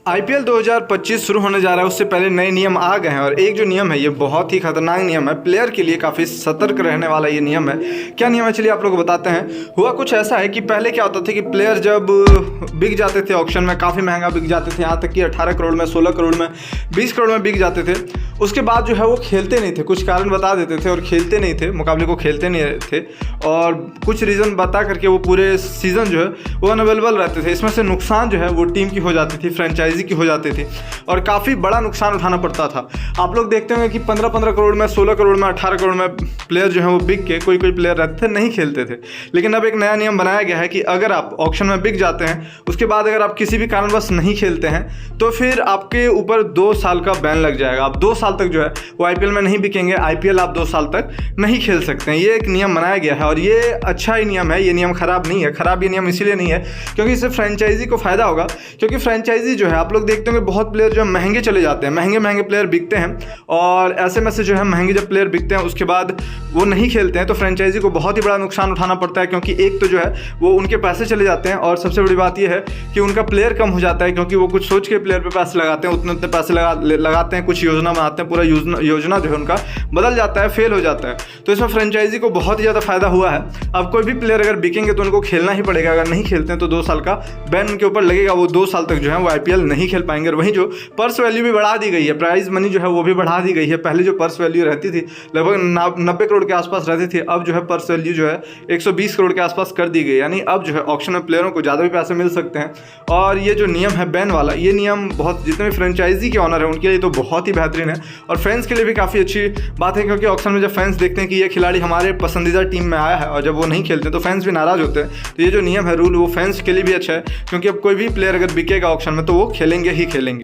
IPL 2025 शुरू होने जा रहा है, उससे पहले नए नियम आ गए हैं और एक जो नियम है ये बहुत ही खतरनाक नियम है। प्लेयर के लिए काफ़ी सतर्क रहने वाला ये नियम है। क्या नियम है चलिए आप लोग को बताते हैं। हुआ कुछ ऐसा है कि पहले क्या होता था कि प्लेयर जब बिक जाते थे ऑक्शन में, काफ़ी महंगा बिक जाते थे, यहाँ तक कि 18 करोड़ में, 16 करोड़ में, 20 करोड़ में बिक जाते थे। उसके बाद जो है वो खेलते नहीं थे, कुछ कारण बता देते थे और खेलते नहीं थे, मुकाबले को खेलते नहीं थे और कुछ रीज़न बता करके वो पूरे सीज़न जो है वो अनअवेलेबल रहते थे। इसमें से नुकसान जो है वो टीम की हो जाती थी, फ्रेंचाइजी की हो जाती थी और काफ़ी बड़ा नुकसान उठाना पड़ता था। आप लोग देखते होंगे कि 15-15 करोड़ में, 16 करोड़ में, 18 करोड़ में प्लेयर जो है वो बिक के कोई प्लेयर रहते थे नहीं खेलते थे। लेकिन अब एक नया नियम बनाया गया है कि अगर आप ऑक्शन में बिक जाते हैं, उसके बाद अगर आप किसी भी कारणवश नहीं खेलते हैं तो फिर आपके ऊपर 2 साल का बैन लग जाएगा। आप 2 साल तक जो है वो आईपीएल में नहीं बिकेंगे। आईपीएल आप 2 साल तक नहीं खेल सकते हैं। ये एक नियम बनाया गया है और ये अच्छा ही नियम है। ये नियम खराब नहीं है। खराब ये नियम इसीलिए नहीं है क्योंकि इससे फ्रेंचाइजी को फायदा होगा। क्योंकि फ्रेंचाइजी जो है, आप लोग देखते होंगे बहुत प्लेयर जो महंगे चले जाते हैं, महंगे प्लेयर बिकते हैं और ऐसे में से जो है महंगे जब प्लेयर बिकते हैं उसके बाद वो नहीं खेलते हैं तो फ्रेंचाइजी को बहुत ही बड़ा नुकसान उठाना पड़ता है। क्योंकि एक तो जो है वो उनके पैसे चले जाते हैं और सबसे बड़ी बात ये है कि उनका प्लेयर कम हो जाता है क्योंकि वो कुछ सोच के प्लेयर पे पैसे लगाते हैं, उतने पैसे लगाते हैं, कुछ योजना बनाते हैं, पूरा योजना जो है उनका बदल जाता है, फेल हो जाता है। तो इसमें फ्रेंचाइजी को बहुत ही ज़्यादा फायदा हुआ है। अब कोई भी प्लेयर अगर बिकेंगे तो उनको खेलना ही पड़ेगा। अगर नहीं खेलते हैं तो 2 साल का बैन उनके ऊपर लगेगा। वो 2 साल तक जो है वो आईपीएल नहीं खेल पाएंगे। और वहीं जो पर्स वैल्यू भी बढ़ा दी गई है, प्राइज मनी जो है वो भी बढ़ा दी गई है। पहले जो पर्स वैल्यू रहती थी लगभग 90 करोड़ के आसपास रहती थी, अब जो है पर्स वैल्यू जो है 120 करोड़ के आसपास कर दी गई। यानी अब जो है ऑक्शन में प्लेयरों को ज़्यादा भी पैसे मिल सकते हैं। और ये जो नियम है बैन वाला, ये नियम बहुत, जितने भी फ्रेंचाइजी के ऑनर है उनके लिए तो बहुत ही बेहतरीन है और फैंस के लिए भी काफ़ी अच्छी बात है। क्योंकि ऑक्शन में जब फैंस देखते हैं कि ये खिलाड़ी हमारे पसंदीदा टीम में आया है और जब वो नहीं खेलते तो फैंस भी नाराज़ होते हैं। तो ये जो नियम है, रूल, वो फैंस के लिए भी अच्छा है क्योंकि अब कोई भी प्लेयर अगर बिकेगा ऑक्शन में तो वो खेलेंगे ही खेलेंगे।